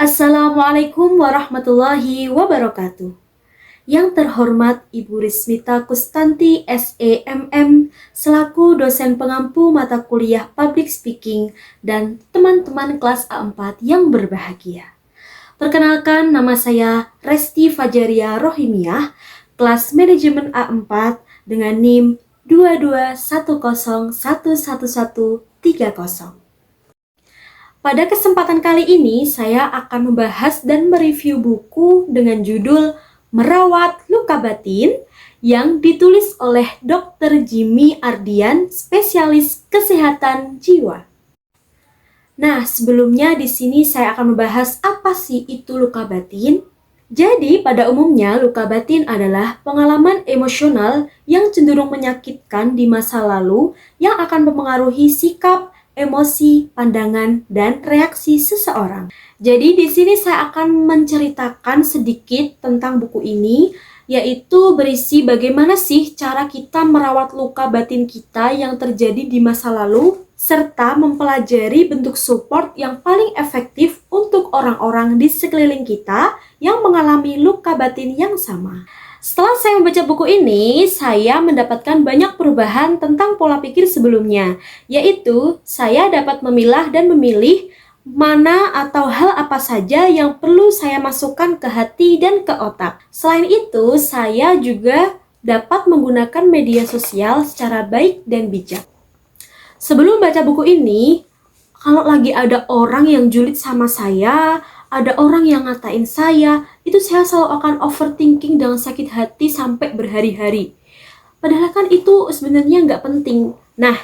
Assalamualaikum warahmatullahi wabarakatuh. Yang terhormat Ibu Rismita Kustanti SEMM selaku dosen pengampu mata kuliah Public Speaking dan teman-teman kelas A4 yang berbahagia. Perkenalkan, nama saya Resti Fajaria Rohimiah, kelas manajemen A4 dengan NIM 221011130. Pada kesempatan kali ini, saya akan membahas dan mereview buku dengan judul Merawat Luka Batin yang ditulis oleh Dr. Jimmy Ardian, spesialis kesehatan jiwa. Nah, sebelumnya di sini saya akan membahas apa sih itu luka batin. Jadi, pada umumnya luka batin adalah pengalaman emosional yang cenderung menyakitkan di masa lalu yang akan mempengaruhi sikap, emosi, pandangan, dan reaksi seseorang. Jadi di sini saya akan menceritakan sedikit tentang buku ini, yaitu berisi bagaimana sih cara kita merawat luka batin kita yang terjadi di masa lalu, serta mempelajari bentuk support yang paling efektif untuk orang-orang di sekeliling kita yang mengalami luka batin yang sama. Setelah saya membaca buku ini, saya mendapatkan banyak perubahan tentang pola pikir sebelumnya, yaitu saya dapat memilah dan memilih mana atau hal apa saja yang perlu saya masukkan ke hati dan ke otak. Selain itu, saya juga dapat menggunakan media sosial secara baik dan bijak. Sebelum baca buku ini, kalau lagi ada orang yang julid sama saya, ada orang yang ngatain saya, itu saya selalu akan overthinking dengan sakit hati sampai berhari-hari. Padahal kan itu sebenarnya nggak penting. Nah,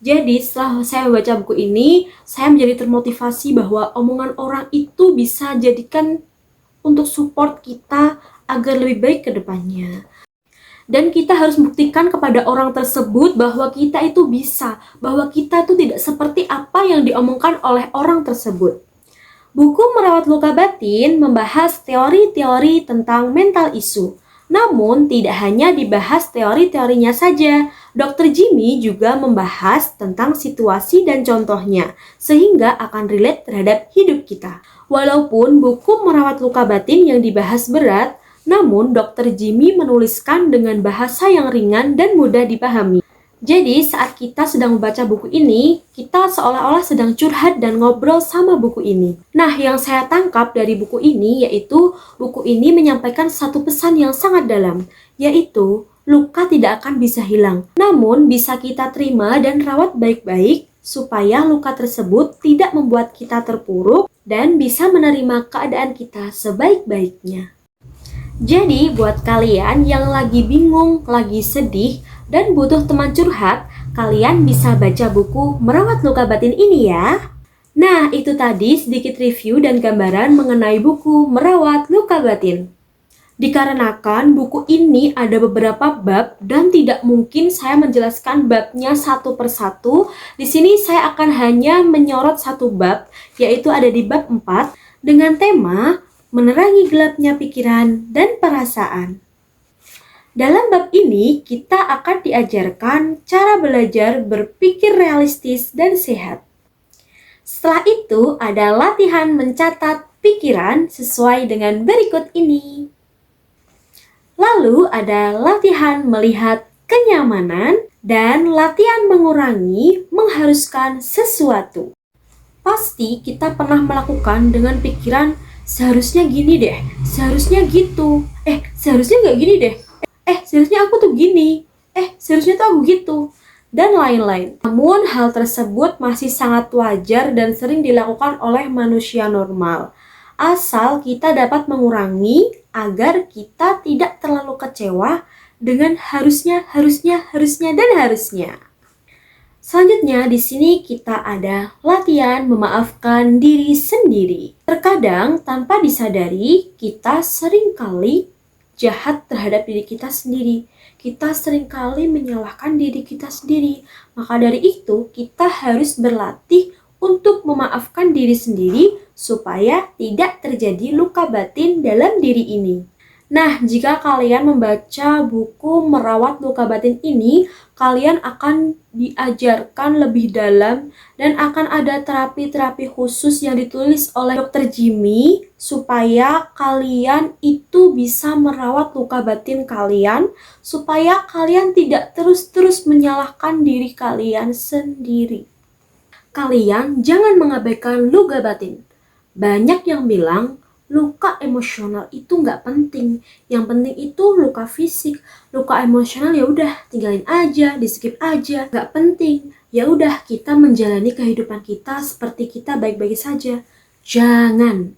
jadi setelah saya membaca buku ini, saya menjadi termotivasi bahwa omongan orang itu bisa jadikan untuk support kita agar lebih baik ke depannya. Dan kita harus membuktikan kepada orang tersebut bahwa kita itu bisa, bahwa kita itu tidak seperti apa yang diomongkan oleh orang tersebut. Buku Merawat Luka Batin membahas teori-teori tentang mental issue. Namun, tidak hanya dibahas teori-teorinya saja. Dr. Jimmy juga membahas tentang situasi dan contohnya, sehingga akan relate terhadap hidup kita. Walaupun buku Merawat Luka Batin yang dibahas berat, namun Dr. Jimmy menuliskan dengan bahasa yang ringan dan mudah dipahami. Jadi saat kita sedang membaca buku ini, kita seolah-olah sedang curhat dan ngobrol sama buku ini. Nah, yang saya tangkap dari buku ini yaitu buku ini menyampaikan satu pesan yang sangat dalam, yaitu luka tidak akan bisa hilang. Namun bisa kita terima dan rawat baik-baik supaya luka tersebut tidak membuat kita terpuruk dan bisa menerima keadaan kita sebaik-baiknya. Jadi buat kalian yang lagi bingung, lagi sedih, dan butuh teman curhat, kalian bisa baca buku Merawat Luka Batin ini ya. Nah, itu tadi sedikit review dan gambaran mengenai buku Merawat Luka Batin. Dikarenakan buku ini ada beberapa bab dan tidak mungkin saya menjelaskan babnya satu persatu, di sini saya akan hanya menyorot satu bab, yaitu ada di bab 4 dengan tema Menerangi Gelapnya Pikiran dan Perasaan. Dalam bab ini, kita akan diajarkan cara belajar berpikir realistis dan sehat. Setelah itu, ada latihan mencatat pikiran sesuai dengan berikut ini. Lalu, ada latihan melihat kenyamanan dan latihan mengurangi mengharuskan sesuatu. Pasti kita pernah melakukan dengan pikiran, seharusnya gini deh, seharusnya gitu, seharusnya nggak gini deh, seharusnya aku tuh gini, seharusnya tuh aku gitu, dan lain-lain. Namun hal tersebut masih sangat wajar dan sering dilakukan oleh manusia normal, asal kita dapat mengurangi agar kita tidak terlalu kecewa dengan harusnya, dan harusnya. Selanjutnya di sini kita ada latihan memaafkan diri sendiri. Terkadang tanpa disadari kita seringkali jahat terhadap diri kita sendiri. Kita seringkali menyalahkan diri kita sendiri. Maka dari itu kita harus berlatih untuk memaafkan diri sendiri supaya tidak terjadi luka batin dalam diri ini. Nah, jika kalian membaca buku Merawat Luka Batin ini, kalian akan diajarkan lebih dalam dan akan ada terapi-terapi khusus yang ditulis oleh Dr. Jimmy supaya kalian itu bisa merawat luka batin kalian, supaya kalian tidak terus-terus menyalahkan diri kalian sendiri. Kalian jangan mengabaikan luka batin. Banyak yang bilang luka emosional itu nggak penting. Yang penting itu luka fisik. Luka emosional ya udah tinggalin aja, di skip aja, nggak penting. Ya udah kita menjalani kehidupan kita seperti kita baik-baik saja. Jangan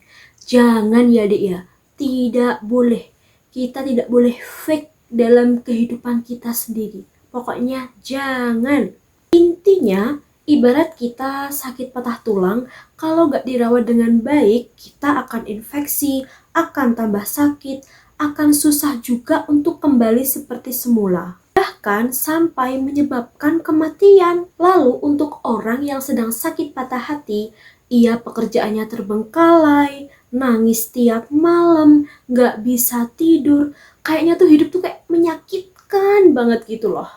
ya Dek ya. Tidak boleh. Kita tidak boleh fake dalam kehidupan kita sendiri. Pokoknya jangan. Intinya, ibarat kita sakit patah tulang, kalau nggak dirawat dengan baik, kita akan infeksi, akan tambah sakit, akan susah juga untuk kembali seperti semula. Bahkan sampai menyebabkan kematian. Lalu untuk orang yang sedang sakit patah hati, ia pekerjaannya terbengkalai, nangis tiap malam, nggak bisa tidur. Kayaknya tuh hidup tuh kayak menyakitkan banget gitu loh.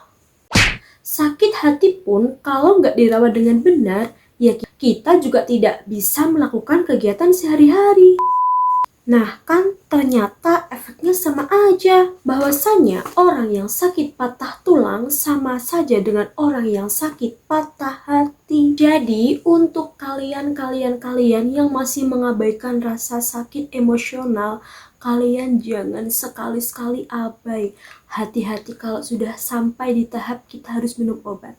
Sakit hati pun kalau nggak dirawat dengan benar, ya kita juga tidak bisa melakukan kegiatan sehari-hari. Nah kan ternyata efeknya sama aja. Bahwasanya orang yang sakit patah tulang sama saja dengan orang yang sakit patah hati. Jadi untuk kalian yang masih mengabaikan rasa sakit emosional, kalian jangan sekali-sekali abai. Hati-hati kalau sudah sampai di tahap kita harus minum obat.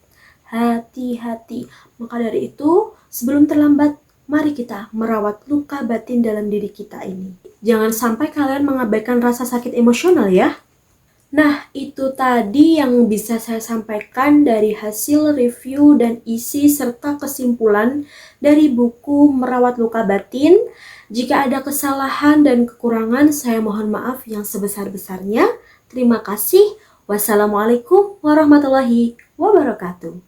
Hati-hati. Maka dari itu, sebelum terlambat, mari kita merawat luka batin dalam diri kita ini. Jangan sampai kalian mengabaikan rasa sakit emosional ya. Nah, itu tadi yang bisa saya sampaikan dari hasil review dan isi serta kesimpulan dari buku Merawat Luka Batin. Jika ada kesalahan dan kekurangan, saya mohon maaf yang sebesar-besarnya. Terima kasih. Wassalamualaikum warahmatullahi wabarakatuh.